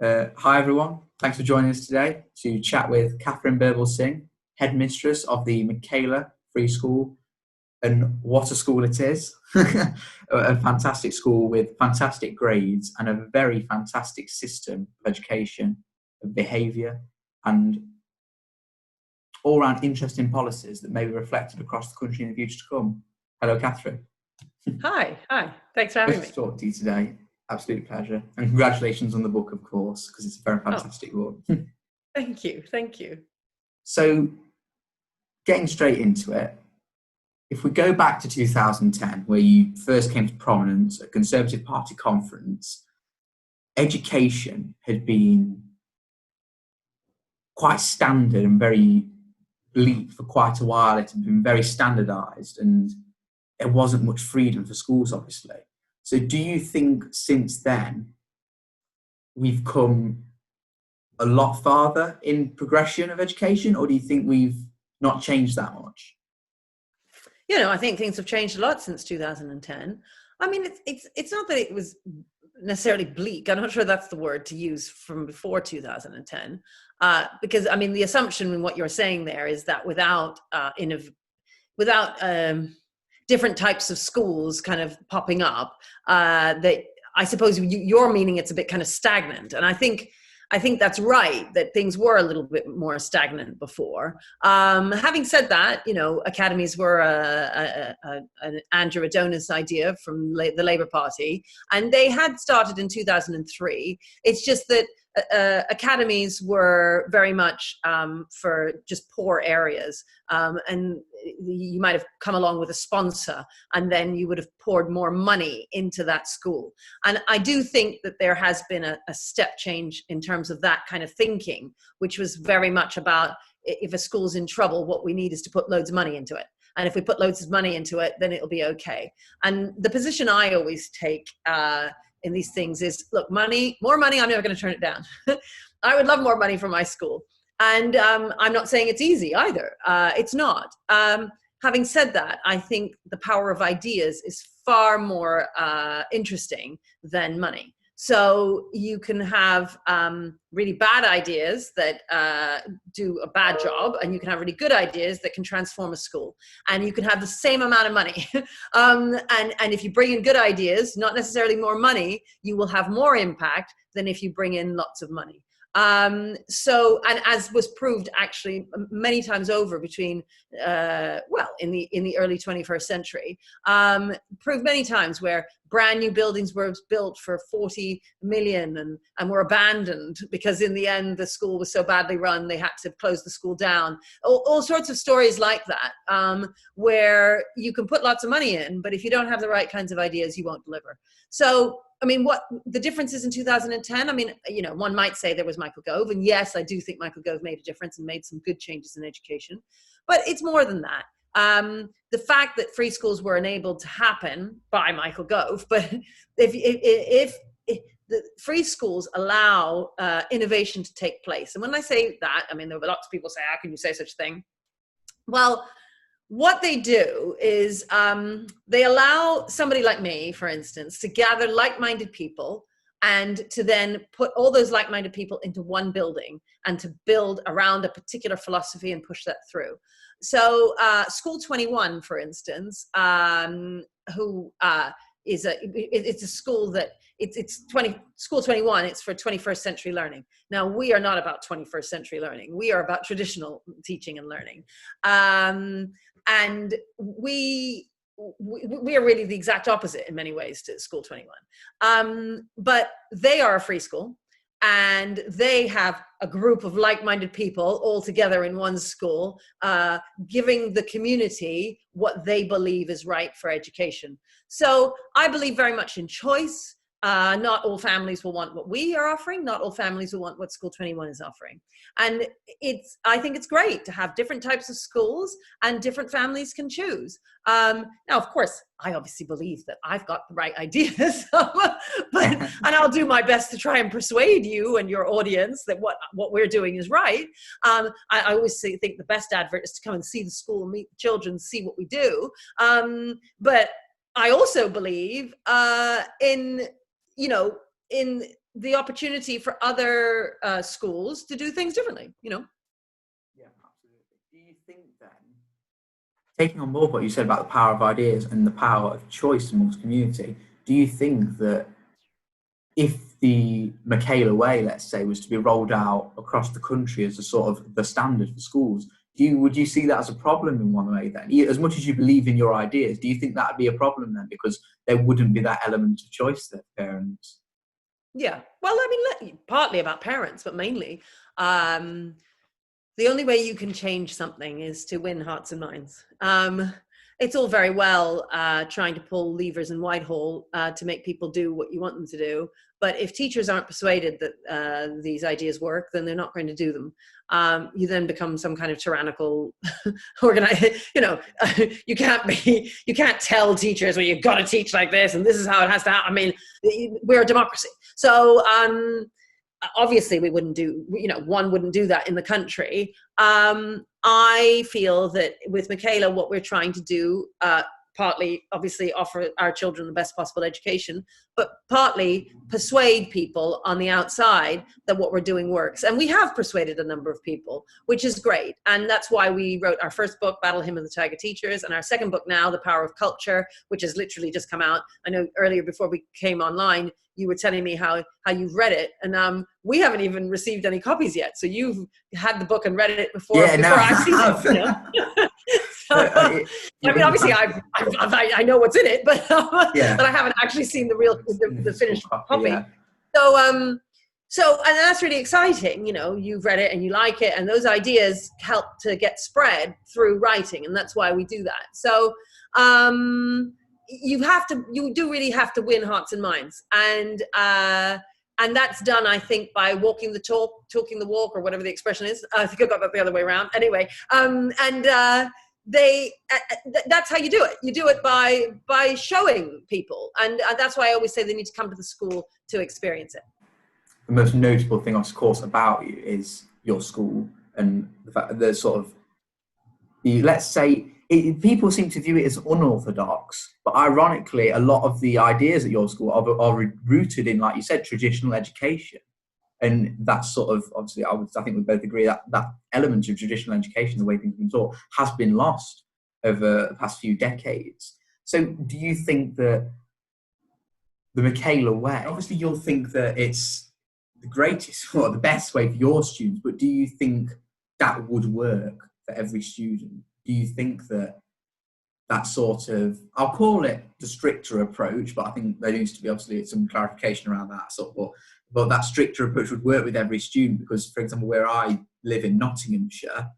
Hi everyone, thanks for joining us today to chat with Katherine Birbalsingh, headmistress of the Michaela Free School, and what a school it is. A fantastic school with fantastic grades and a very fantastic system of education, of behaviour, and all round interesting policies that may be reflected across the country in the future to come. Hello, Katherine. Hi. Thanks for having me. Nice to talk to you today. Absolute pleasure. And congratulations on the book, of course, because it's a very fantastic book. Thank you. So, getting straight into it, if we go back to 2010, where you first came to prominence at Conservative Party conference, education had been quite standard and very bleak for quite a while. It had been very standardised and there wasn't much freedom for schools, obviously. So do you think since then we've come a lot farther in progression of education, or do you think we've not changed that much? I think things have changed a lot since 2010. I mean, it's not that it was necessarily bleak. I'm not sure that's the word to use from before 2010, because I mean the assumption in what you're saying there is that without different types of schools kind of popping up, that I suppose you're meaning it's a bit kind of stagnant, and I think that's right, that things were a little bit more stagnant before. Having said that, academies were an Andrew Adonis idea from the Labour Party, and they had started in 2003. It's just that academies were very much for just poor areas, and you might have come along with a sponsor and then you would have poured more money into that school. And I do think that there has been a step change in terms of that kind of thinking, which was very much about, if a school's in trouble, what we need is to put loads of money into it. And if we put loads of money into it, then it'll be okay. And the position I always take in these things is, look, more money, I'm never going to turn it down. I would love more money for my school. And I'm not saying it's easy either. It's not. Having said that, I think the power of ideas is far more interesting than money. So you can have really bad ideas that do a bad job, and you can have really good ideas that can transform a school. And you can have the same amount of money. And if you bring in good ideas, not necessarily more money, you will have more impact than if you bring in lots of money. And as was proved actually many times over between, in the early 21st century, proved many times where brand new buildings were built for 40 million and were abandoned because in the end the school was so badly run they had to close the school down. All sorts of stories like that, where you can put lots of money in, but if you don't have the right kinds of ideas, you won't deliver. So I mean, what the difference is in 2010, I mean, one might say there was Michael Gove, and yes, I do think Michael Gove made a difference and made some good changes in education, but it's more than that. The fact that free schools were enabled to happen by Michael Gove, but if the free schools allow innovation to take place, and when I say that, I mean, there were lots of people say, how can you say such a thing? Well, what they do is they allow somebody like me, for instance, to gather like-minded people and to then put all those like-minded people into one building and to build around a particular philosophy and push that through. So School 21, for instance, it's a school that School 21, it's for 21st century learning. Now, we are not about 21st century learning. We are about traditional teaching and learning. And we are really the exact opposite in many ways to School 21. But they are a free school, and they have a group of like-minded people all together in one school, giving the community what they believe is right for education. So I believe very much in choice. Not all families will want what we are offering. Not all families will want what School 21 is offering. And I think it's great to have different types of schools and different families can choose. Now, of course, I obviously believe that I've got the right ideas, and I'll do my best to try and persuade you and your audience that what we're doing is right. I always think the best advert is to come and see the school, meet the children, see what we do. But I also believe in in the opportunity for other schools to do things differently, you know. Yeah, absolutely. Do you think then, taking on board what you said about the power of ideas and the power of choice amongst community, do you think that if the Michaela Way, let's say, was to be rolled out across the country as a sort of the standard for schools, would you see that as a problem in one way then? As much as you believe in your ideas, do you think that would be a problem then, because there wouldn't be that element of choice there for parents? Yeah, well, I mean, partly about parents, but mainly the only way you can change something is to win hearts and minds. It's all very well trying to pull levers in Whitehall to make people do what you want them to do. But if teachers aren't persuaded that these ideas work, then they're not going to do them. You then become some kind of tyrannical organizer. You know, you can't tell teachers, well, you've got to teach like this, and this is how it has to happen. I mean, we're a democracy. So obviously we wouldn't do, one wouldn't do that in the country. I feel that with Michaela, what we're trying to do, partly obviously offer our children the best possible education, but partly persuade people on the outside that what we're doing works. And we have persuaded a number of people, which is great. And that's why we wrote our first book, Battle Hymn of the Tiger Teachers, and our second book now, The Power of Culture, which has literally just come out. I know earlier before we came online, you were telling me how you've read it, and we haven't even received any copies yet. So you've had the book and read it before I've seen it. You know? So, I mean, obviously, I know what's in it, but but I haven't actually seen the finished copy. Yeah. So and that's really exciting. You know, you've read it and you like it, and those ideas help to get spread through writing, and that's why we do that. So you do really have to win hearts and minds, and that's done, I think, by walking the talk, talking the walk, or whatever the expression is. I think I got that the other way around. Anyway, that's how you do it. You do it by showing people, and that's why I always say they need to come to the school to experience it. The most notable thing, of course, about you is your school, and the fact that there's sort of, let's say, people seem to view it as unorthodox, but ironically, a lot of the ideas at your school are rooted in, like you said, traditional education. And that's sort of, obviously, I think we both agree that that element of traditional education, the way things have been taught, has been lost over the past few decades. So do you think that the Michaela Way, obviously you'll think that it's the greatest or the best way for your students, but do you think that would work for every student? Do you think that sort of, I'll call it the stricter approach, but I think there needs to be obviously some clarification around that sort of, but that stricter approach would work with every student? Because, for example, where I live in Nottinghamshire,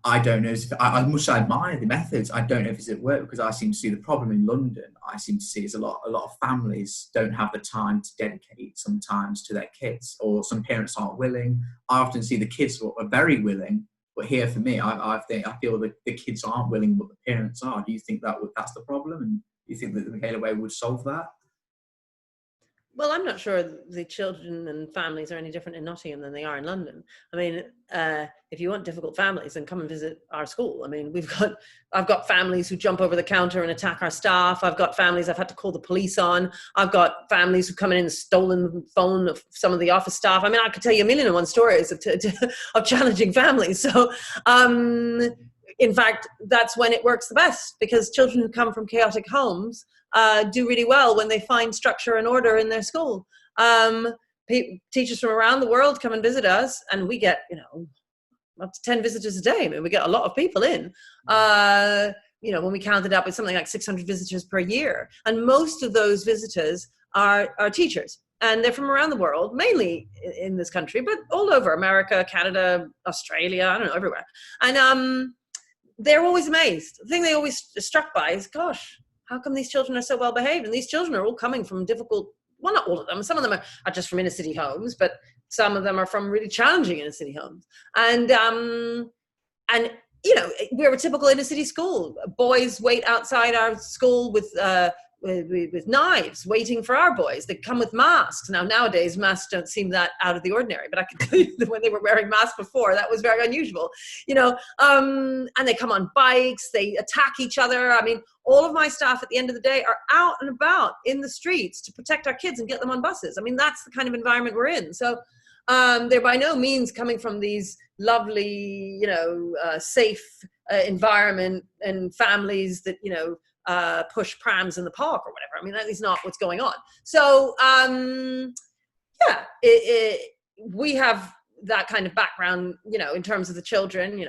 I don't know if, I much I admire the methods, I don't know if it's at work, because I seem to see the problem in London. I seem to see is a lot of families don't have the time to dedicate sometimes to their kids, or some parents aren't willing. I often see the kids are very willing, but here for me, I feel that the kids aren't willing, but the parents are. Do you think that's the problem, and do you think that the Michaela Way would solve that? Well, I'm not sure the children and families are any different in Nottingham than they are in London. I mean, if you want difficult families, then come and visit our school. I mean, I've got families who jump over the counter and attack our staff. I've got families I've had to call the police on. I've got families who come in and stolen the phone of some of the office staff. I mean, I could tell you a million and one stories of challenging families. So, in fact, that's when it works the best, because children who come from chaotic homes do really well when they find structure and order in their school. Teachers from around the world come and visit us, and we get, up to 10 visitors a day. I mean, we get a lot of people in. When we counted up, it's something like 600 visitors per year. And most of those visitors are teachers. And they're from around the world, mainly in this country, but all over America, Canada, Australia, I don't know, everywhere. And they're always amazed. The thing they always struck by is, gosh, how come these children are so well behaved? And these children are all coming from difficult, well, not all of them. Some of them are just from inner city homes, but some of them are from really challenging inner city homes. And we're a typical inner city school. Boys wait outside our school with with knives waiting for our boys. They come with masks. Nowadays, masks don't seem that out of the ordinary, but I can tell you that when they were wearing masks before, that was very unusual, and they come on bikes, they attack each other. I mean, all of my staff at the end of the day are out and about in the streets to protect our kids and get them on buses. I mean, that's the kind of environment we're in. So they're by no means coming from these lovely, safe environment and families that, push prams in the park or whatever. I mean, that is not what's going on. So, we have that kind of background, in terms of the children,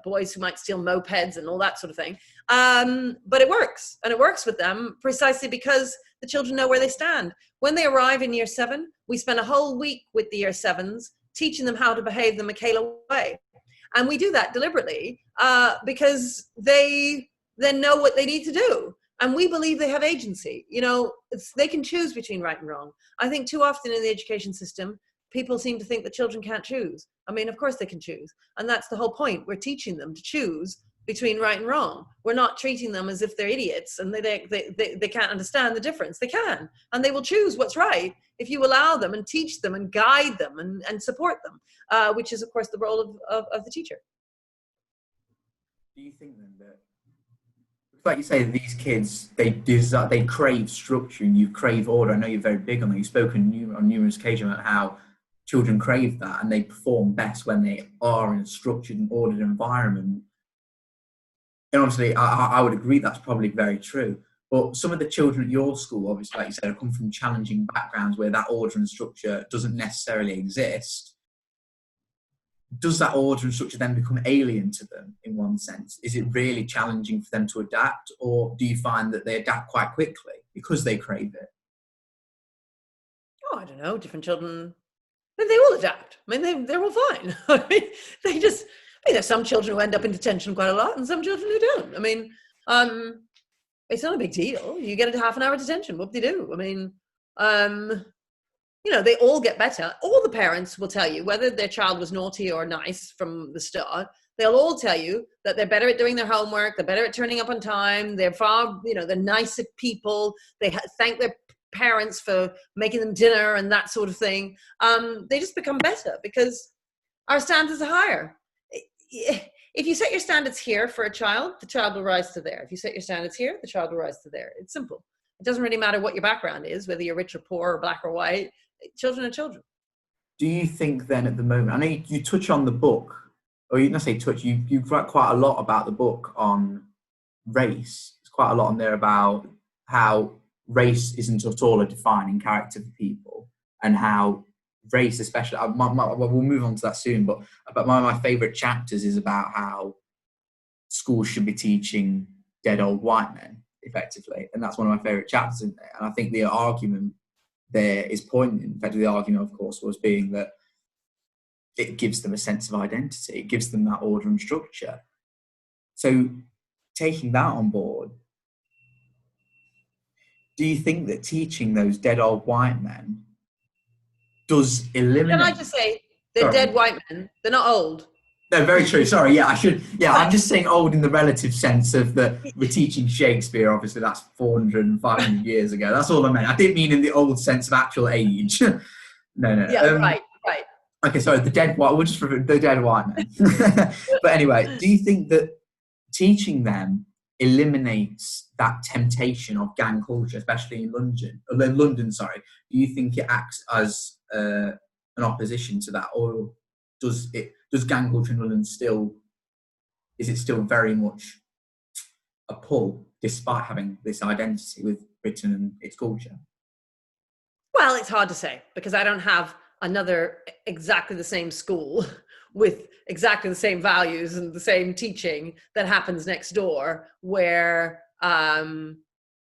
boys who might steal mopeds and all that sort of thing. But it works, and it works with them precisely because the children know where they stand. When they arrive in year 7, we spend a whole week with the year 7s teaching them how to behave the Michaela way. And we do that deliberately because they then know what they need to do. And we believe they have agency. They can choose between right and wrong. I think too often in the education system, people seem to think that children can't choose. I mean, of course they can choose. And that's the whole point. We're teaching them to choose between right and wrong. We're not treating them as if they're idiots and they can't understand the difference. They can. And they will choose what's right if you allow them and teach them and guide them and support them, which is, of course, the role of the teacher. Do you think then that, like you say, these kids, they crave structure and you crave order? I know you're very big on that. You've spoken on numerous occasions about how children crave that and they perform best when they are in a structured and ordered environment. And obviously, I would agree that's probably very true. But some of the children at your school, obviously, like you said, have come from challenging backgrounds where that order and structure doesn't necessarily exist. Does that order and structure then become alien to them in one sense? Is it really challenging for them to adapt, or do you find that they adapt quite quickly because they crave it? Oh, I don't know. Different children, they all adapt. I mean, they're all fine. I mean, there's some children who end up in detention quite a lot and some children who don't. I mean, it's not a big deal. You get a half an hour detention. What do they do? I mean, they all get better. All the parents will tell you, whether their child was naughty or nice from the start, they'll all tell you that they're better at doing their homework, they're better at turning up on time, they're they're nicer people, they thank their parents for making them dinner and that sort of thing. They just become better because our standards are higher. If you set your standards here for a child, the child will rise to there. If you set your standards here, the child will rise to there. It's simple. It doesn't really matter what your background is, whether you're rich or poor or black or white. Children are children. Do you think then at the moment, I know you touch on the book, or you not say touch, you write quite a lot about the book on race. There's quite a lot on there about how race isn't at all a defining character for people, and how race especially, we'll move on to that soon, but about one of my favourite chapters is about how schools should be teaching dead old white men, effectively. And that's one of my favourite chapters in there. And I think the argument there is poignant. In fact, the argument, of course, was being that it gives them a sense of identity. It gives them that order and structure. So taking that on board, do you think that teaching those dead old white men does eliminate... Can I just say, they're dead white men. They're not old. No, very true. Sorry, yeah, I should. Yeah, I'm just saying old in the relative sense of that we're teaching Shakespeare. Obviously, that's 400 and 500 years ago. That's all I meant. I didn't mean in the old sense of actual age. No. Yeah, right. Okay, sorry, the dead white. We'll just refer the dead white men. But anyway, do you think that teaching them eliminates that temptation of gang culture, especially in London? Do you think it acts as an opposition to that, or does gang culture in London is it still very much a pull despite having this identity with Britain and its culture? Well, it's hard to say because I don't have another exactly the same school with exactly the same values and the same teaching that happens next door where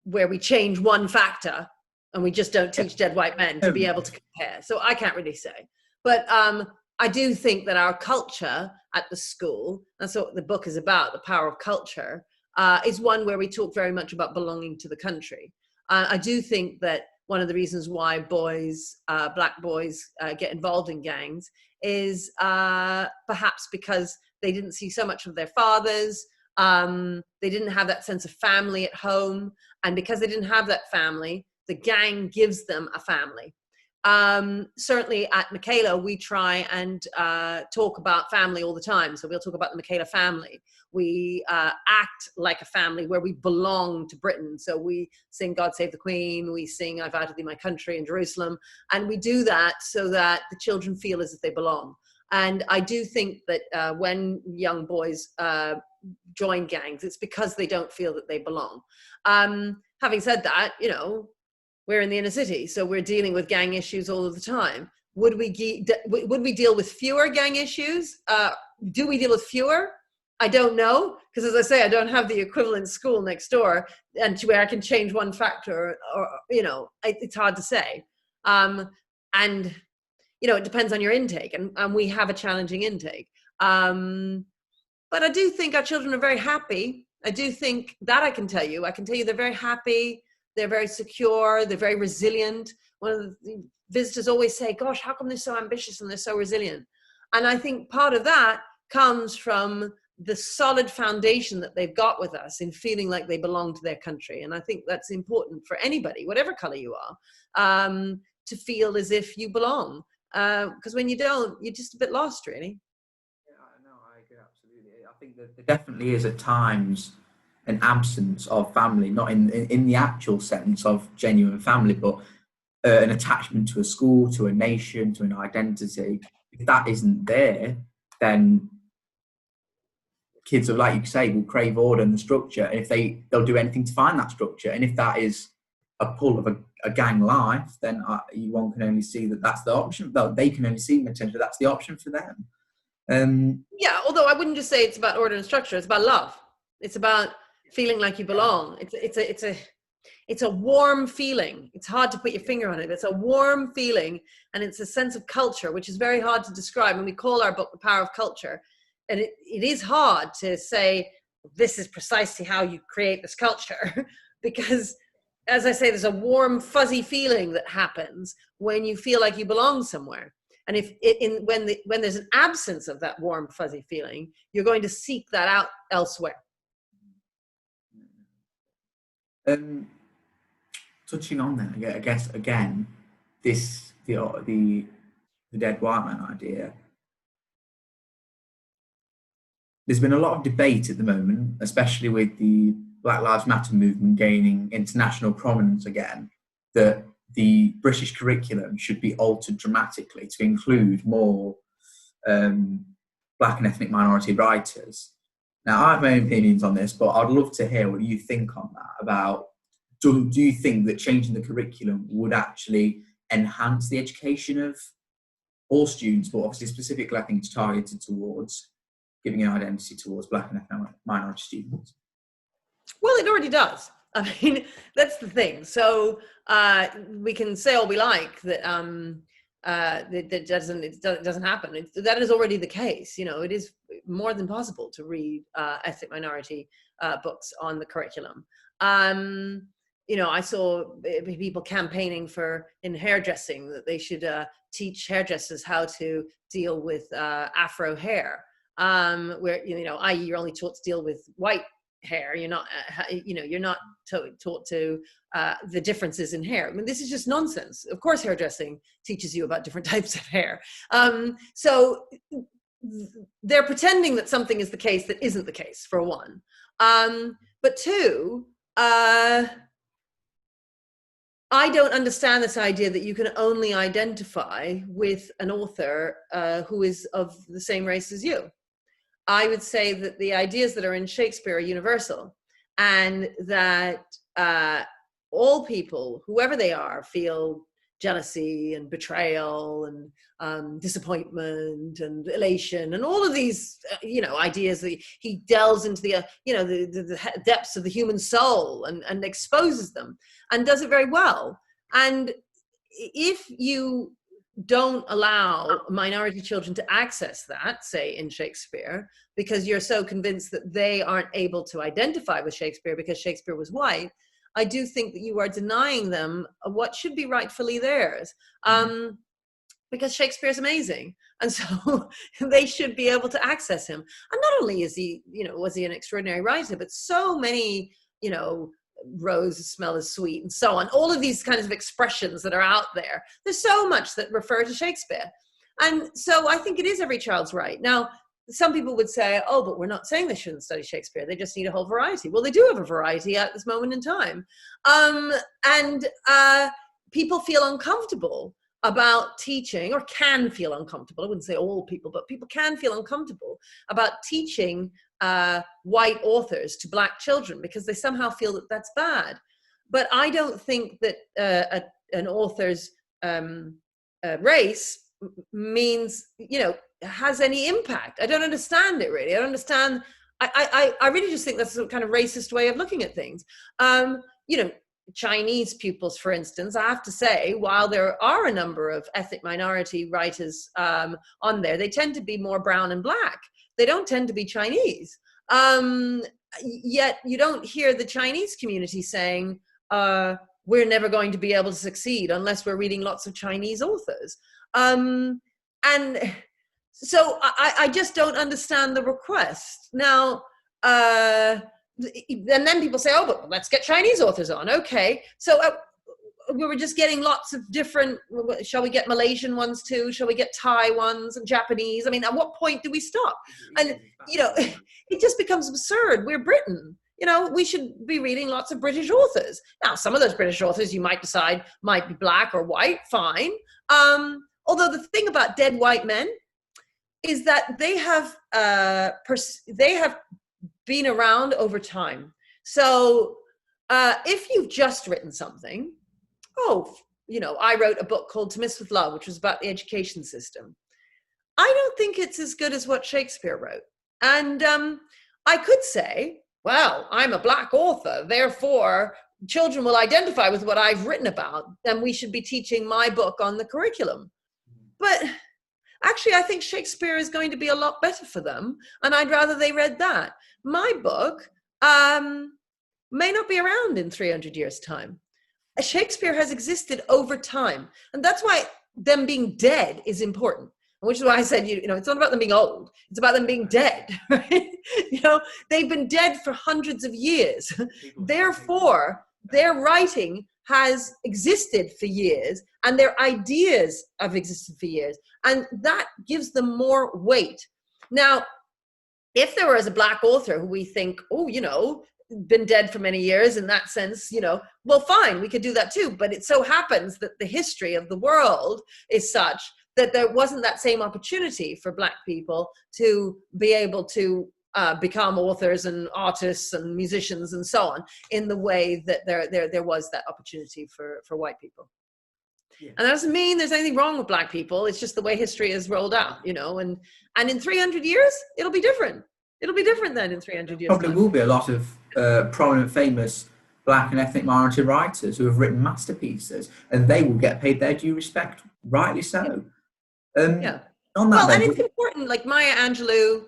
we change one factor and we just don't teach dead white men to be able to compare. So I can't really say. But I do think that our culture at the school, that's what the book is about, the power of culture, is one where we talk very much about belonging to the country. I do think that one of the reasons why black boys get involved in gangs is perhaps because they didn't see so much of their fathers, They didn't have that sense of family at home. And because they didn't have that family, the gang gives them a family. Certainly at Michaela, we try and talk about family all the time. So we'll talk about the Michaela family. We act like a family where we belong to Britain. So we sing God Save the Queen, we sing I Vow to Thee My Country in Jerusalem. And we do that so that the children feel as if they belong. And I do think that when young boys join gangs, it's because they don't feel that they belong. Having said that, you know, we're in the inner city, so we're dealing with gang issues all of the time. Would we deal with fewer gang issues? Do we deal with fewer? I don't know, because as I say, I don't have the equivalent school next door, and where I can change one factor, or you know, it's hard to say. And you know, it depends on your intake, and we have a challenging intake. But I do think our children are very happy. I do think that I can tell you they're very happy. They're very secure. They're very resilient. One of the visitors always say, gosh, how come they're so ambitious and they're so resilient? And I think part of that comes from the solid foundation that they've got with us in feeling like they belong to their country. And I think that's important for anybody, whatever color you are, to feel as if you belong. Because when you don't, you're just a bit lost, really. Yeah, no, I agree, absolutely. I think that there definitely is at times an absence of family, not in the actual sense of genuine family, but an attachment to a school, to a nation, to an identity. If that isn't there, then kids, like you say, will crave order and the structure. And if they'll do anything to find that structure. And if that is a pull of a gang life, then one can only see that that's the option. They can only see potentially that's the option for them. Yeah, although I wouldn't just say it's about order and structure. It's about love. It's about feeling like you belong. It's a warm feeling. It's hard to put your finger on it. It's a warm feeling, and it's a sense of culture, which is very hard to describe. And we call our book The Power of Culture. And it is hard to say, this is precisely how you create this culture. Because, as I say, there's a warm, fuzzy feeling that happens when you feel like you belong somewhere. And when there's an absence of that warm, fuzzy feeling, you're going to seek that out elsewhere. Touching on that, I guess again, the dead white man idea. There's been a lot of debate at the moment, especially with the Black Lives Matter movement gaining international prominence again, that the British curriculum should be altered dramatically to include more Black and ethnic minority writers. Now, I have my own opinions on this, but I'd love to hear what you think on that. About do you think that changing the curriculum would actually enhance the education of all students, but obviously specifically I think it's targeted towards giving an identity towards Black and ethnic minority students? Well, it already does. I mean, that's the thing. So we can say all we like that that doesn't happen. That is already the case. You know, it is more than possible to read ethnic minority books on the curriculum. You know, I saw people campaigning in hairdressing that they should teach hairdressers how to deal with Afro hair, where, you know, i.e. you're only taught to deal with white hair. You're not, you're not taught to the differences in hair. I mean, this is just nonsense. Of course, hairdressing teaches you about different types of hair. So they're pretending that something is the case that isn't the case, for one. But two, I don't understand this idea that you can only identify with an author who is of the same race as you. I would say that the ideas that are in Shakespeare are universal, and that all people, whoever they are, feel jealousy and betrayal and disappointment and elation and all of these, ideas that he delves into the depths of the human soul and exposes them and does it very well. And if you don't allow minority children to access that, say in Shakespeare, because you're so convinced that they aren't able to identify with Shakespeare because Shakespeare was white, I do think that you are denying them what should be rightfully theirs. because Shakespeare's amazing. And so they should be able to access him. And not only is he, was he an extraordinary writer, but so many, roses smell as sweet and so on. All of these kinds of expressions that are out there. There's so much that refer to Shakespeare. And so I think it is every child's right. Now, some people would say, oh, but we're not saying they shouldn't study Shakespeare. They just need a whole variety. Well, they do have a variety at this moment in time. People feel uncomfortable about teaching, or can feel uncomfortable. I wouldn't say all people, but people can feel uncomfortable about teaching white authors to black children because they somehow feel that that's bad. But I don't think that an author's race means, has any impact. I don't understand it really. I don't understand. I really just think that's a kind of racist way of looking at things. Chinese pupils, for instance, I have to say, while there are a number of ethnic minority writers on there, they tend to be more brown and black. They don't tend to be Chinese. Yet you don't hear the Chinese community saying, we're never going to be able to succeed unless we're reading lots of Chinese authors. And so I just don't understand the request. Now, and then people say, oh, but let's get Chinese authors on. Okay. So we were just getting lots of different, shall we get Malaysian ones too? Shall we get Thai ones and Japanese? I mean, at what point do we stop? And, it just becomes absurd. We're Britain. We should be reading lots of British authors. Now, some of those British authors you might decide might be black or white, fine. Although the thing about Dead White Men is that they have been around over time. So if you've just written something, I wrote a book called To Miss with Love, which was about the education system. I don't think it's as good as what Shakespeare wrote. And I could say, well, I'm a black author, therefore children will identify with what I've written about, and we should be teaching my book on the curriculum. But actually, I think Shakespeare is going to be a lot better for them, and I'd rather they read that. My book may not be around in 300 years' time. Shakespeare has existed over time, and that's why them being dead is important. Which is why I said, it's not about them being old. It's about them being dead, right? They've been dead for hundreds of years. Therefore, their writing has existed for years, and their ideas have existed for years. And that gives them more weight. Now, if there was a black author who we think, been dead for many years in that sense, well, fine, we could do that too. But it so happens that the history of the world is such that there wasn't that same opportunity for black people to be able to become authors and artists and musicians and so on in the way that there was that opportunity for white people. Yeah. And that doesn't mean there's anything wrong with black people. It's just the way history is rolled out, and in 300 years, it'll be different. It'll be different then in 300 years. Probably will be a lot of prominent, famous black and ethnic minority writers who have written masterpieces, and they will get paid their due respect, rightly so. Yeah. On that and it's important, like Maya Angelou,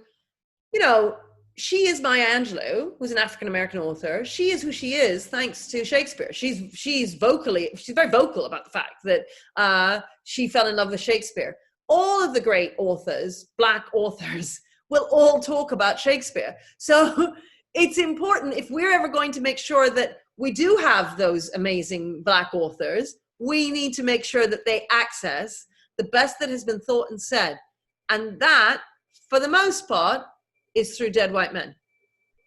she is Maya Angelou, who's an African-American author. She is who she is thanks to Shakespeare. She's very vocal about the fact that she fell in love with Shakespeare. All of the great authors, black authors, will all talk about Shakespeare. So it's important, if we're ever going to make sure that we do have those amazing black authors, we need to make sure that they access the best that has been thought and said. And that, for the most part, is through Dead White Men.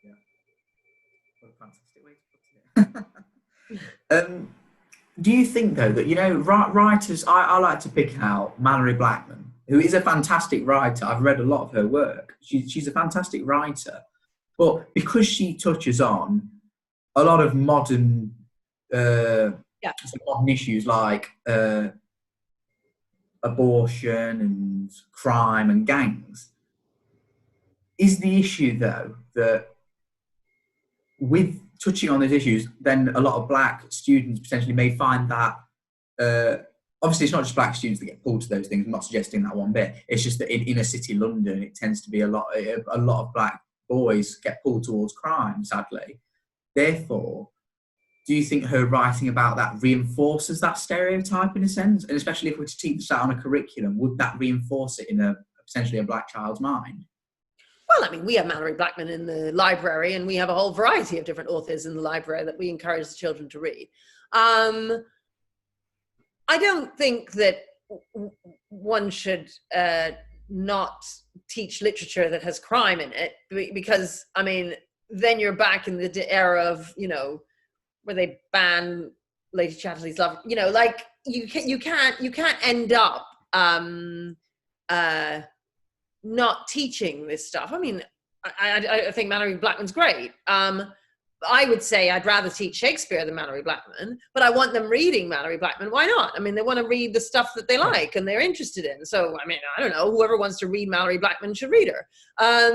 Yeah. What a fantastic way to put it. Do you think, though, that, writers, I like to pick out Mallory Blackman, who is a fantastic writer. I've read a lot of her work. She's a fantastic writer. But because she touches on a lot of modern issues like abortion and crime and gangs, is the issue, though, that with touching on those issues, then a lot of black students potentially may find that, obviously it's not just black students that get pulled to those things, I'm not suggesting that one bit, it's just that in inner city London, it tends to be a lot of black boys get pulled towards crime, sadly. Therefore, do you think her writing about that reinforces that stereotype in a sense? And especially if we're to teach that on a curriculum, would that reinforce it in potentially a black child's mind? Well, I mean, we have Mallory Blackman in the library, and we have a whole variety of different authors in the library that we encourage the children to read. I don't think that one should not teach literature that has crime in it, because, I mean, then you're back in the era of, where they ban Lady Chatterley's Love. Like you can't end up not teaching this stuff. I mean, I think Mallory Blackman's great. I would say I'd rather teach Shakespeare than Mallory Blackman, but I want them reading Mallory Blackman. Why not? I mean, they want to read the stuff that they like and they're interested in. So, I mean, I don't know, whoever wants to read Mallory Blackman should read her. I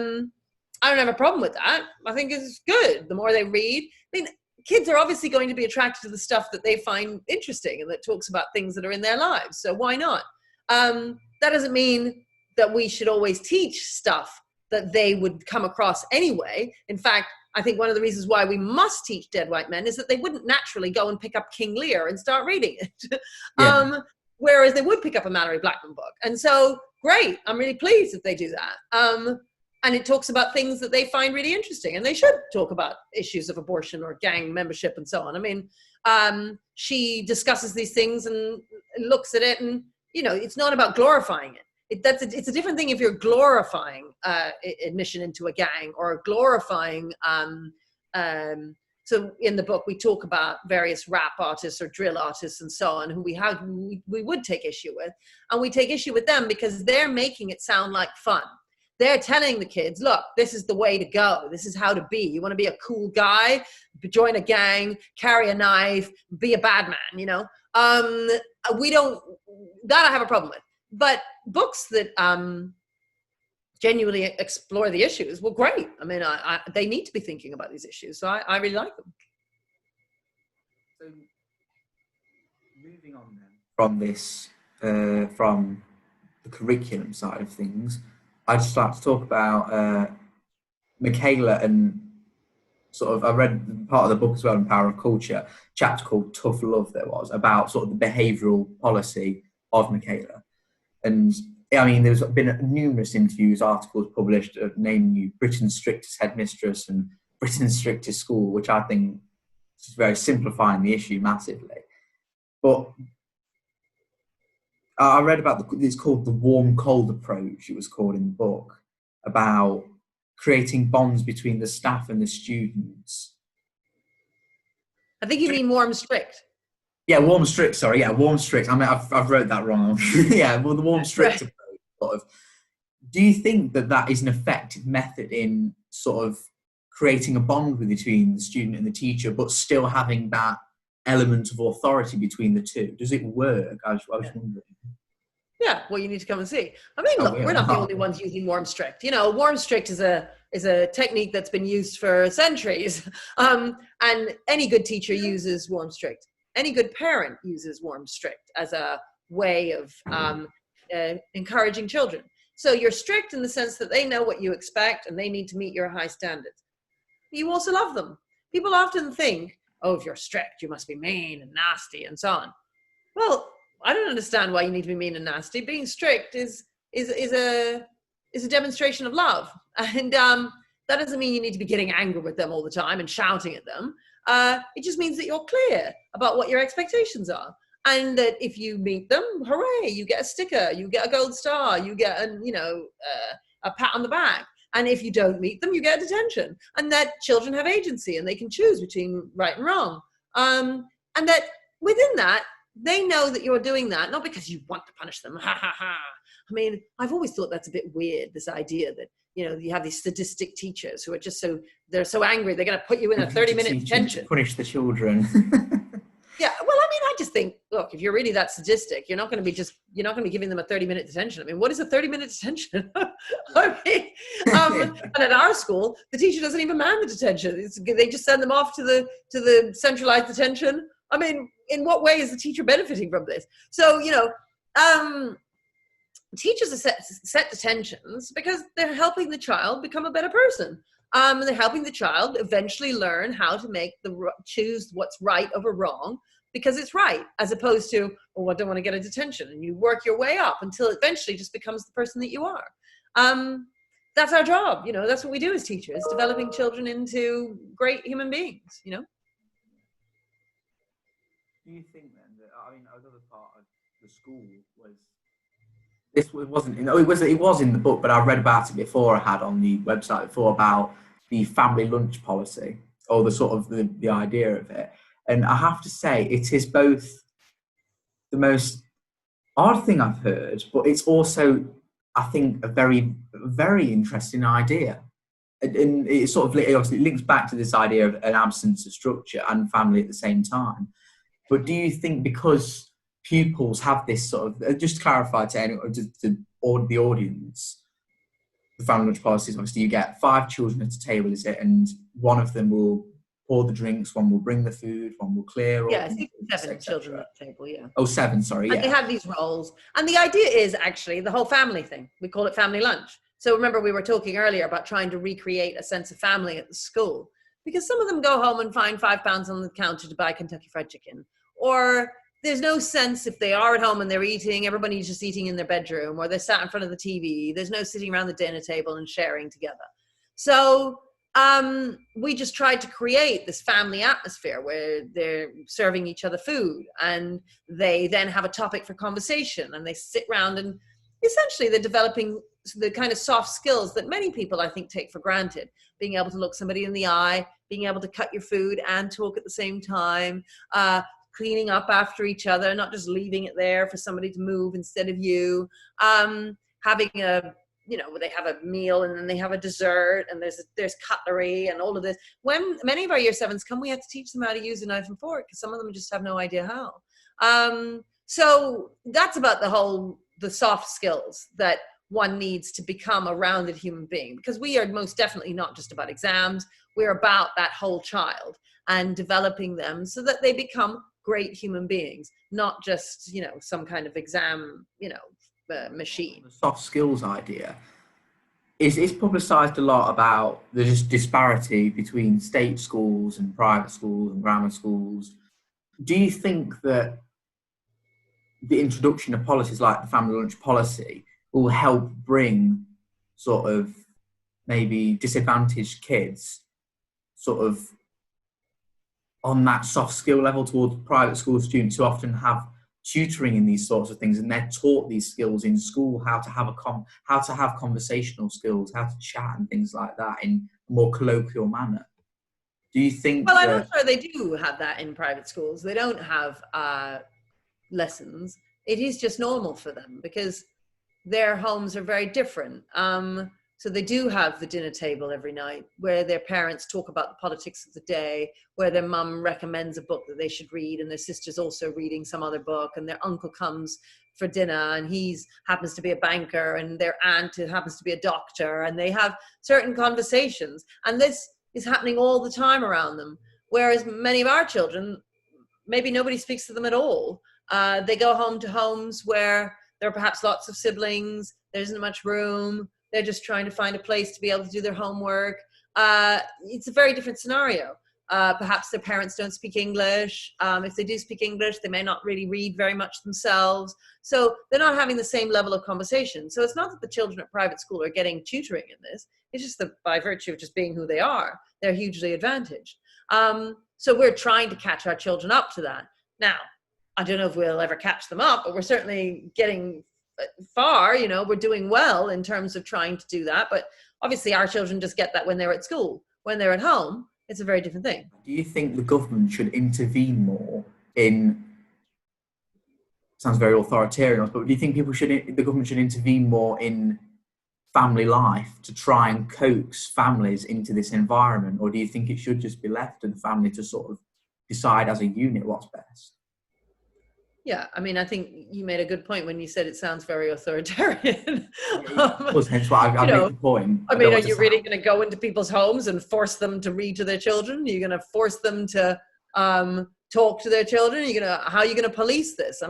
don't have a problem with that. I think it's good. The more they read, I mean, kids are obviously going to be attracted to the stuff that they find interesting and that talks about things that are in their lives. So why not? That doesn't mean that we should always teach stuff that they would come across anyway. In fact, I think one of the reasons why we must teach Dead White Men is that they wouldn't naturally go and pick up King Lear and start reading it. Whereas they would pick up a Mallory Blackman book. And so, great, I'm really pleased if they do that. And it talks about things that they find really interesting. And they should talk about issues of abortion or gang membership and so on. I mean, she discusses these things and looks at it, and, it's not about glorifying it. It's a different thing if you're glorifying admission into a gang, or glorifying. So in the book, we talk about various rap artists or drill artists and so on, who we would take issue with. And we take issue with them because they're making it sound like fun. They're telling the kids, look, this is the way to go. This is how to be. You want to be a cool guy, join a gang, carry a knife, be a bad man, we don't, that I have a problem with. But books that genuinely explore the issues, well, great. I mean, they need to be thinking about these issues. So I really like them. So moving on then from this, from the curriculum side of things, I'd just like to talk about Michaela and sort of, I read part of the book as well in Power of Culture, a chapter called Tough Love there was, about sort of the behavioural policy of Michaela. And I mean, there's been numerous interviews, articles published naming you Britain's strictest headmistress and Britain's strictest school, which I think is very simplifying the issue massively. But I read about it's called the warm-cold approach, it was called in the book, about creating bonds between the staff and the students. I think you mean warm-strict. Yeah, warm-strict, sorry. Yeah, warm-strict. I mean, I've wrote that wrong. Yeah, well, the warm-strict approach, sort of. Do you think that is an effective method in sort of creating a bond between the student and the teacher, but still having that element of authority between the two? Does it work? I was wondering. Yeah, well, you need to come and see. I mean, look, we're not the only ones using warm strict. Warm strict is a technique that's been used for centuries. And any good teacher uses warm strict. Any good parent uses warm strict as a way of encouraging children. So you're strict in the sense that they know what you expect and they need to meet your high standards. You also love them. People often think, oh, if you're strict, you must be mean and nasty and so on. Well, I don't understand why you need to be mean and nasty. Being strict is a demonstration of love. And that doesn't mean you need to be getting angry with them all the time and shouting at them. It just means that you're clear about what your expectations are. And that if you meet them, hooray, you get a sticker, you get a gold star, you get a pat on the back. And if you don't meet them, you get a detention. And that children have agency and they can choose between right and wrong. And that within that, they know that you're doing that, not because you want to punish them. Ha, ha, ha. I mean, I've always thought that's a bit weird, this idea that, you have these sadistic teachers who are just they're so angry, they're going to put you in a 30-minute detention. Punish the children. Yeah, well, I mean, I just think, look, if you're really that sadistic, you're not going to be giving them a 30-minute detention. I mean, what is a 30-minute detention? I mean, and at our school, the teacher doesn't even man the detention. They just send them off to the centralized detention. I mean, in what way is the teacher benefiting from this? So, teachers are set detentions because they're helping the child become a better person. They're helping the child eventually learn how to choose what's right over wrong because it's right, as opposed to, oh, I don't want to get a detention. And you work your way up until it eventually just becomes the person that you are. That's our job. That's what we do as teachers, developing children into great human beings, Do you think then that, another part of the school was, it was in the book, but I read about it before. I had on the website before about the family lunch policy, or the sort of the idea of it. And I have to say, it is both the most odd thing I've heard, but it's also, I think, a very, very interesting idea. And it sort of obviously links back to this idea of an absence of structure and family at the same time. But do you think because pupils have this sort of, just to clarify to anyone, to the audience, the family lunch policy is obviously you get 5 children at a table, is it? And one of them will pour the drinks, one will bring the food, one will clear. Yeah, 7 children at the table, yeah. Oh, 7, sorry, yeah. And they have these roles. And the idea is actually the whole family thing. We call it family lunch. So remember we were talking earlier about trying to recreate a sense of family at the school. Because some of them go home and find £5 on the counter to buy Kentucky Fried Chicken. Or there's no sense if they are at home and they're eating, everybody's just eating in their bedroom, or they're sat in front of the TV. There's no sitting around the dinner table and sharing together. So we just tried to create this family atmosphere where they're serving each other food, and they then have a topic for conversation, and they sit around, and essentially they're developing the kind of soft skills that many people, I think, take for granted. Being able to look somebody in the eye, being able to cut your food and talk at the same time, cleaning up after each other, not just leaving it there for somebody to move instead of you, having they have a meal and then they have a dessert, and there's cutlery and all of this. When many of our year 7s come, we have to teach them how to use a knife and fork because some of them just have no idea how. So that's about the soft skills that one needs to become a rounded human being, because we are most definitely not just about exams. We're about that whole child and developing them so that they become great human beings, not just, some kind of exam, machine. The soft skills idea is publicised a lot about the disparity between state schools and private schools and grammar schools. Do you think that the introduction of policies like the family lunch policy will help bring sort of maybe disadvantaged kids sort of on that soft skill level towards private school students who often have tutoring in these sorts of things, and they're taught these skills in school, how to have conversational skills, how to chat and things like that in a more colloquial manner? Do you think? Well, I'm not sure they do have that in private schools. They don't have lessons. It is just normal for them because their homes are very different. So they do have the dinner table every night where their parents talk about the politics of the day, where their mum recommends a book that they should read and their sister's also reading some other book, and their uncle comes for dinner and he happens to be a banker, and their aunt happens to be a doctor, and they have certain conversations. And this is happening all the time around them. Whereas many of our children, maybe nobody speaks to them at all. They go home to homes where there are perhaps lots of siblings, there isn't much room, they're just trying to find a place to be able to do their homework. It's a very different scenario. Perhaps their parents don't speak English. If they do speak English, they may not really read very much themselves. So they're not having the same level of conversation. So it's not that the children at private school are getting tutoring in this. It's just that by virtue of just being who they are, they're hugely advantaged. So we're trying to catch our children up to that. Now, I don't know if we'll ever catch them up, but we're certainly getting far. We're doing well in terms of trying to do that. But obviously our children just get that when they're at school. When they're at home, it's a very different thing. Do you think the government should intervene more in, sounds very authoritarian, but do you think the government should intervene more in family life to try and coax families into this environment? Or do you think it should just be left to the family to sort of decide as a unit what's best? Yeah, I think you made a good point when you said it sounds very authoritarian. Hence why I made the point. Are you really going to go into people's homes and force them to read to their children? Are you going to force them to talk to their children? How are you going to police this?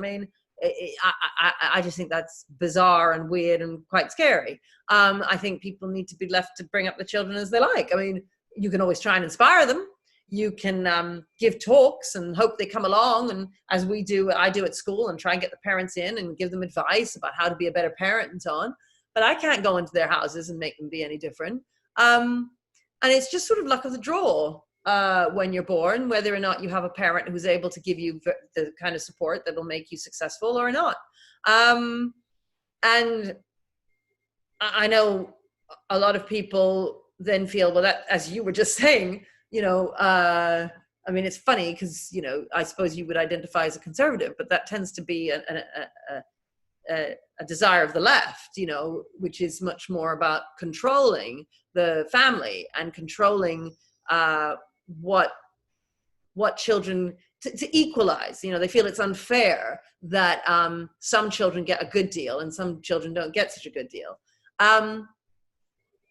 I just think that's bizarre and weird and quite scary. I think people need to be left to bring up the children as they like. I mean, you can always try and inspire them. You can give talks and hope they come along, and as I do at school, and try and get the parents in and give them advice about how to be a better parent and so on. But I can't go into their houses and make them be any different. And it's just sort of luck of the draw when you're born, whether or not you have a parent who's able to give you the kind of support that will make you successful or not. And I know a lot of people then feel, well, that, as you were just saying, I mean, it's funny because, I suppose you would identify as a conservative, but that tends to be a desire of the left, which is much more about controlling the family and controlling what children, to equalize. They feel it's unfair that some children get a good deal and some children don't get such a good deal. And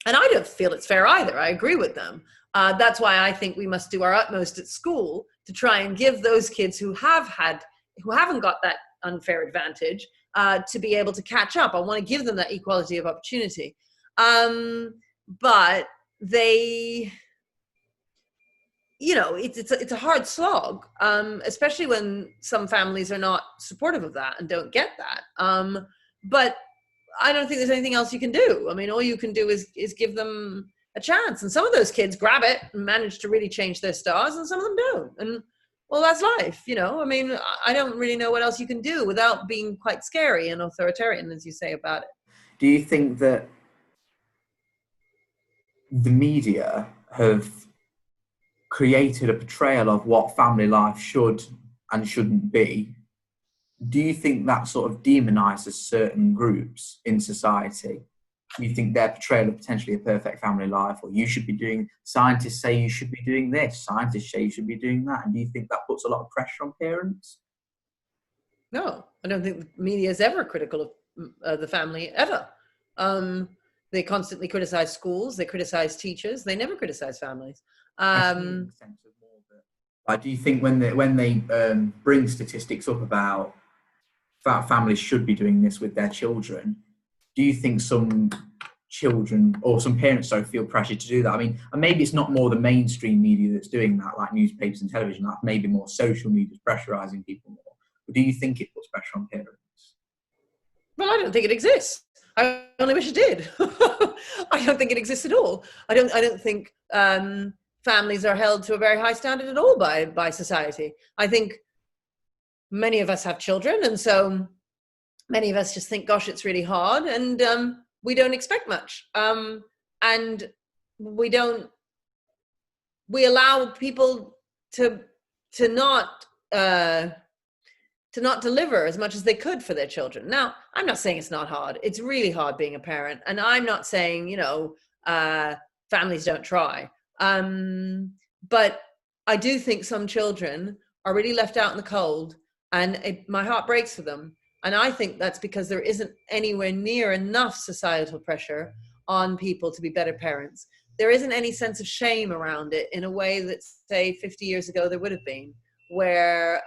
I don't feel it's fair either. I agree with them. That's why I think we must do our utmost at school to try and give those kids who haven't got that unfair advantage to be able to catch up. I want to give them that equality of opportunity. But they, it's a hard slog, especially when some families are not supportive of that and don't get that. But I don't think there's anything else you can do. I mean, all you can do is give them a chance. And some of those kids grab it and manage to really change their stars, and some of them don't. And well, that's life, I mean, I don't really know what else you can do without being quite scary and authoritarian, as you say, about it. Do you think that the media have created a portrayal of what family life should and shouldn't be? Do you think that sort of demonizes certain groups in society? You think their portrayal of potentially a perfect family life, or you should be doing, scientists say you should be doing this, scientists say you should be doing that, and do you think that puts a lot of pressure on parents? No, I don't think the media is ever critical of the family, ever. They constantly criticize schools, they criticize teachers, they never criticize families. Do you think when they bring statistics up about families should be doing this with their children, do you think some children or some parents feel pressure to do that? I mean, and maybe it's not more the mainstream media that's doing that, like newspapers and television. That maybe more social media is pressurizing people more. But do you think it puts pressure on parents? Well, I don't think it exists. I only wish it did. I don't think it exists at all. I don't think families are held to a very high standard at all by society. I think many of us have children, and so many of us just think, gosh, it's really hard, and we don't expect much. And we allow people to not deliver as much as they could for their children. Now, I'm not saying it's not hard. It's really hard being a parent. And I'm not saying, families don't try. But I do think some children are really left out in the cold, and my heart breaks for them. And I think that's because there isn't anywhere near enough societal pressure on people to be better parents. There isn't any sense of shame around it in a way that, say, 50 years ago there would have been, where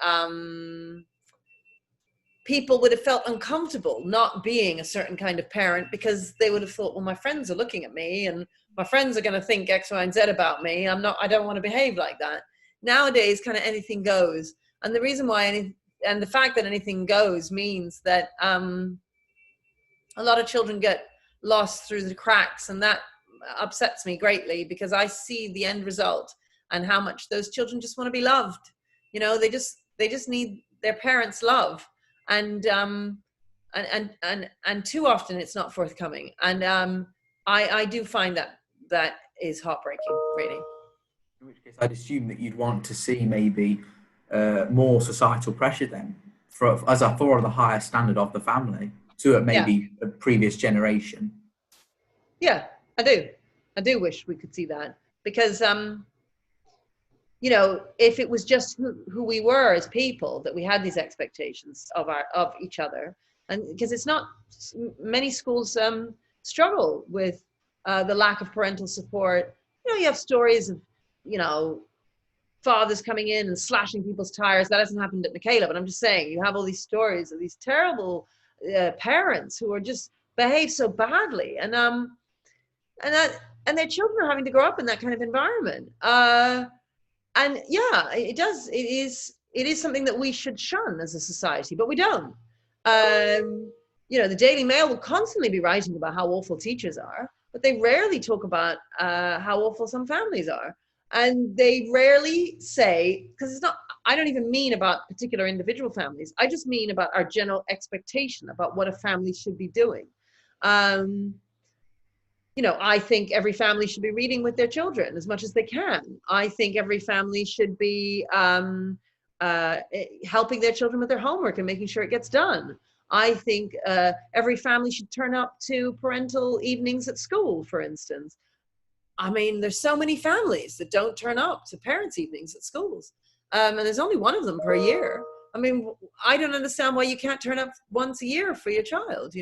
people would have felt uncomfortable not being a certain kind of parent, because they would have thought, well, my friends are looking at me and my friends are going to think X, Y, and Z about me. I don't want to behave like that. Nowadays, kind of anything goes. And the reason why and the fact that anything goes means that a lot of children get lost through the cracks, and that upsets me greatly, because I see the end result and how much those children just want to be loved. They just need their parents' love, and too often it's not forthcoming. And I do find that is heartbreaking, really. In which case, I'd assume that you'd want to see maybe more societal pressure then, for the higher standard of the family to maybe a previous generation. Yeah, I do wish we could see that, because if it was just who we were as people, that we had these expectations of each other, and because it's not, many schools struggle with the lack of parental support. You have stories of fathers coming in and slashing people's tires. That hasn't happened at Michaela, but I'm just saying, you have all these stories of these terrible parents who are just behave so badly, and their children are having to grow up in that kind of environment. And yeah, it is something that we should shun as a society, but we don't. The Daily Mail will constantly be writing about how awful teachers are, but they rarely talk about how awful some families are. And they rarely say, because it's not, I don't even mean about particular individual families. I just mean about our general expectation about what a family should be doing. I think every family should be reading with their children as much as they can. I think every family should be helping their children with their homework and making sure it gets done. I think every family should turn up to parental evenings at school, for instance. I mean, there's so many families that don't turn up to parents' evenings at schools. And there's only one of them per year. I mean, I don't understand why you can't turn up once a year for your child, Do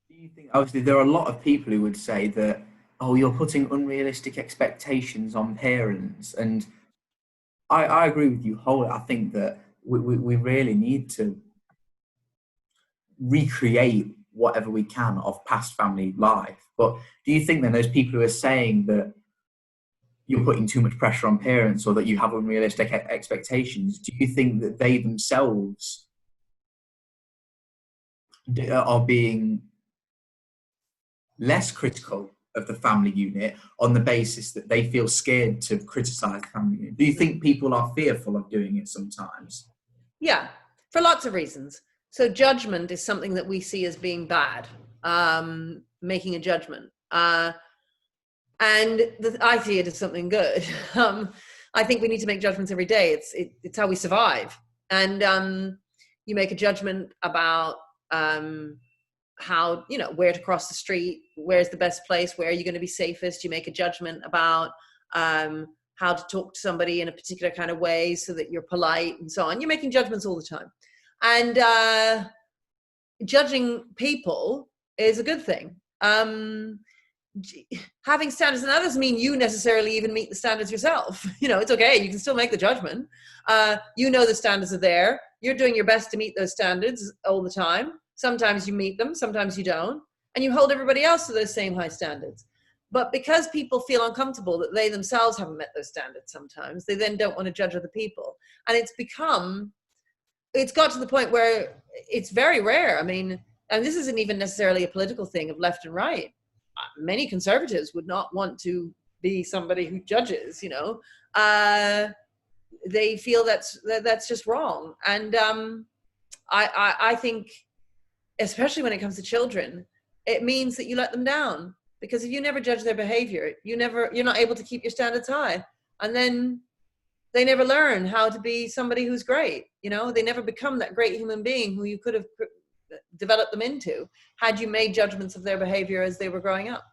you think, obviously, there are a lot of people who would say that, oh, you're putting unrealistic expectations on parents. And I agree with you wholly. I think that we really need to recreate whatever we can of past family life. But do you think then those people who are saying that you're putting too much pressure on parents or that you have unrealistic expectations, do you think that they themselves are being less critical of the family unit on the basis that they feel scared to criticize the family unit? Do you think people are fearful of doing it sometimes? Yeah, for lots of reasons. So judgment is something that we see as being bad, making a judgment. And I see it as something good. I think we need to make judgments every day. It's how we survive. And you make a judgment about how, where to cross the street, where's the best place, where are you going to be safest. You make a judgment about how to talk to somebody in a particular kind of way so that you're polite and so on. You're making judgments all the time. And judging people is a good thing. Having standards, and that doesn't mean you necessarily even meet the standards yourself. It's okay. You can still make the judgment. The standards are there. You're doing your best to meet those standards all the time. Sometimes you meet them, sometimes you don't. And you hold everybody else to those same high standards. But because people feel uncomfortable that they themselves haven't met those standards sometimes, they then don't want to judge other people. And it's got to the point where it's very rare. I mean, and this isn't even necessarily a political thing of left and right. Many conservatives would not want to be somebody who judges, they feel that's just wrong. And I think, especially when it comes to children, it means that you let them down, because if you never judge their behavior, you're not able to keep your standards high. And then they never learn how to be somebody who's great. They never become that great human being who you could have developed them into had you made judgments of their behavior as they were growing up.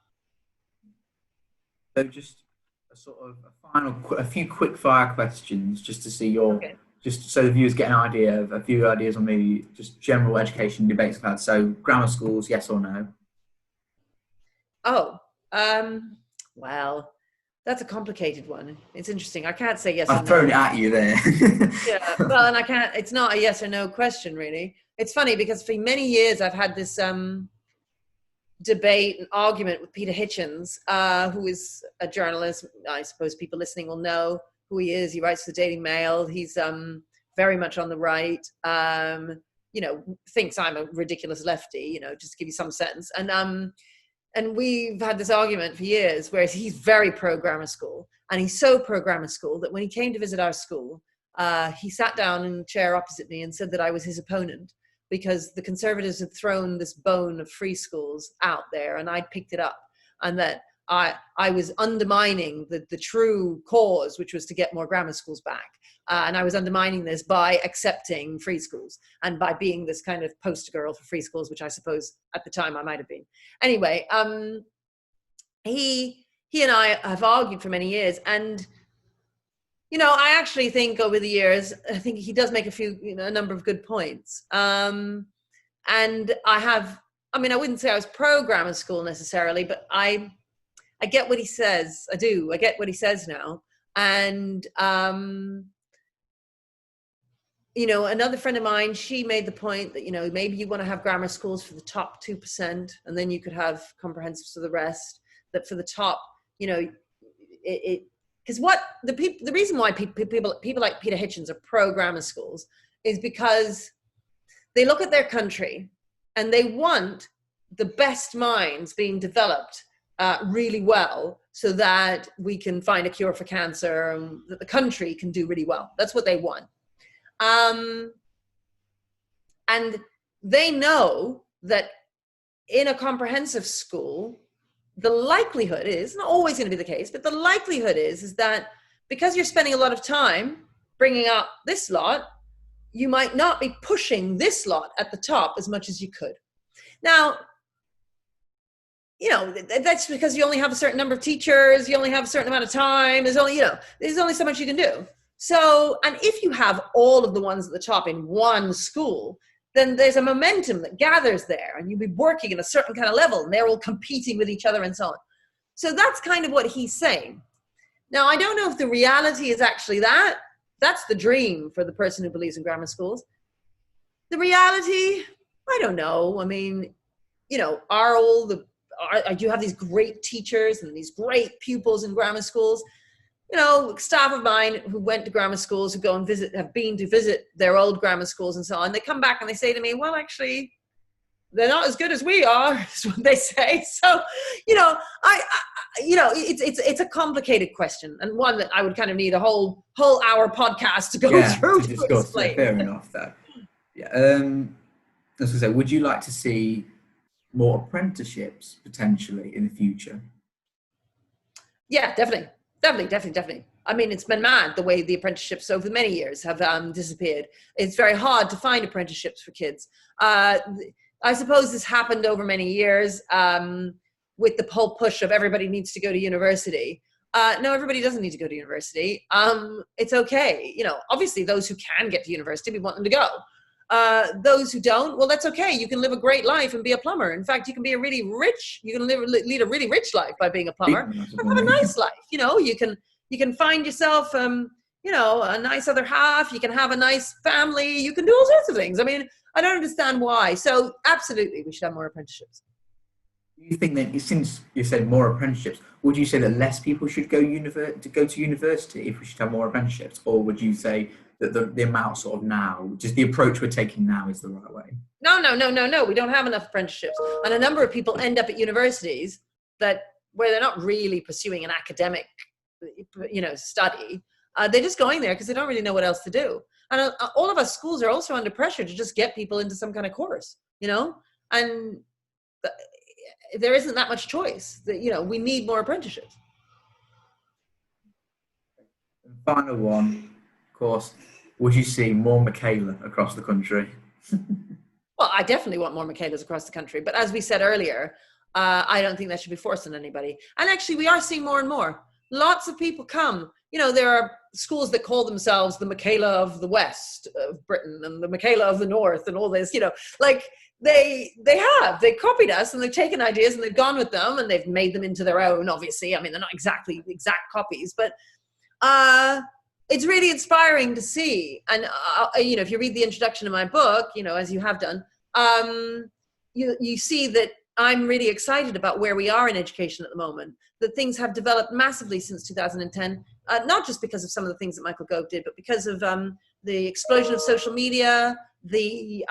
So just a sort of a few quick fire questions just to see just so the viewers get an idea of a few ideas on maybe just general education debates about. So grammar schools, yes or no? Oh, well, that's a complicated one. It's interesting. I can't say yes or no. I've thrown it at you there. Yeah, well, and I can't, it's not a yes or no question, really. It's funny because for many years I've had this debate and argument with Peter Hitchens, who is a journalist. I suppose people listening will know who he is. He writes for the Daily Mail. He's very much on the right, thinks I'm a ridiculous lefty, just to give you some sense. And we've had this argument for years, whereas he's very pro-grammar school. And he's so pro-grammar school that when he came to visit our school, he sat down in the chair opposite me and said that I was his opponent, because the Conservatives had thrown this bone of free schools out there and I'd picked it up, and that I was undermining the true cause, which was to get more grammar schools back. And I was undermining this by accepting free schools and by being this kind of poster girl for free schools, which I suppose at the time I might have been. Anyway, he and I have argued for many years, and I actually think over the years, I think he does make a number of good points. And I wouldn't say I was pro grammar school necessarily, but I get what he says. I do. I get what he says now. And, you know, another friend of mine, she made the point that, you know, maybe you want to have grammar schools for the top 2%, and then you could have comprehensives for the rest. That for the top, you know, because the reason why people like Peter Hitchens are pro grammar schools is because they look at their country and they want the best minds being developed really well, so that we can find a cure for cancer and that the country can do really well. That's what they want. And they know that in a comprehensive school, the likelihood is, not always going to be the case, but the likelihood is that because you're spending a lot of time bringing up this lot, you might not be pushing this lot at the top as much as you could. Now, you know, that's because you only have a certain number of teachers, you only have a certain amount of time, there's only so much you can do. So, and if you have all of the ones at the top in one school, then there's a momentum that gathers there, and you'll be working at a certain kind of level, and they're all competing with each other and so on. So that's kind of what he's saying. Now, I don't know if the reality is actually that. That's the dream for the person who believes in grammar schools. The reality, I don't know. I mean, you know, do you have these great teachers and these great pupils in grammar schools? You know, staff of mine who went to grammar schools, who go and have been to visit their old grammar schools and so on, they come back and they say to me, well, actually, they're not as good as we are, is what they say. So, you know, it's a complicated question, and one that I would kind of need a whole hour podcast to go through to discuss. Explain. Fair enough, though. Yeah. As I was going to say, would you like to see more apprenticeships potentially in the future? Yeah, definitely. I mean, it's been mad the way the apprenticeships over many years have disappeared. It's very hard to find apprenticeships for kids. I suppose this happened over many years with the whole push of everybody needs to go to university. No, everybody doesn't need to go to university. It's okay. You know, obviously those who can get to university, we want them to go. Those who don't, well, that's okay. You can live a great life and be a plumber. In fact, you can lead a really rich life by being a plumber, and have a nice life. You know, you can find yourself, you know, a nice other half. You can have a nice family. You can do all sorts of things. I mean, I don't understand why. So absolutely, we should have more apprenticeships. You think that, since you said more apprenticeships, would you say that less people should go to university if we should have more apprenticeships, or would you say that the amount sort of now, just the approach we're taking now, is the right way? No. We don't have enough apprenticeships. And a number of people end up at universities where they're not really pursuing an academic, you know, study. They're just going there because they don't really know what else to do. And all of our schools are also under pressure to just get people into some kind of course, you know, and there isn't that much choice. You know, we need more apprenticeships. And final one, of course, would you see more Michaela across the country? Well, I definitely want more Michaelas across the country. But as we said earlier, I don't think that should be forced on anybody. And actually, we are seeing more and more. Lots of people come. You know, there are schools that call themselves the Michaela of the West of Britain and the Michaela of the North and all this, you know, like they copied us, and they've taken ideas and they've gone with them and they've made them into their own, obviously. I mean, they're not exactly exact copies, but it's really inspiring to see. And, you know, if you read the introduction of my book, you know, as you have done, you see that I'm really excited about where we are in education at the moment, that things have developed massively since 2010, not just because of some of the things that Michael Gove did, but because of the explosion of social media, the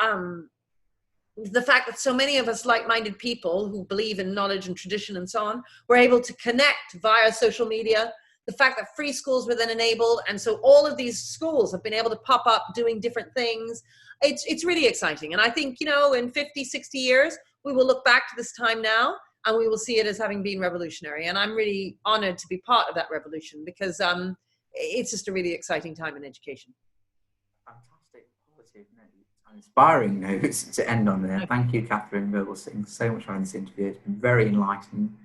fact that so many of us like-minded people who believe in knowledge and tradition and so on were able to connect via social media, the fact that free schools were then enabled, and so all of these schools have been able to pop up doing different things. It's really exciting. And I think, you know, in 50, 60 years, we will look back to this time now and we will see it as having been revolutionary. And I'm really honored to be part of that revolution, because it's just a really exciting time in education. Fantastic, positive note, inspiring notes to end on there. Thank you, Katherine Birbalsingh, so much for this interview. It's been very enlightening.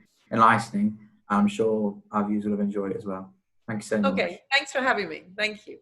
I'm sure our viewers will have enjoyed it as well. Thank you so much. Okay, thanks for having me. Thank you.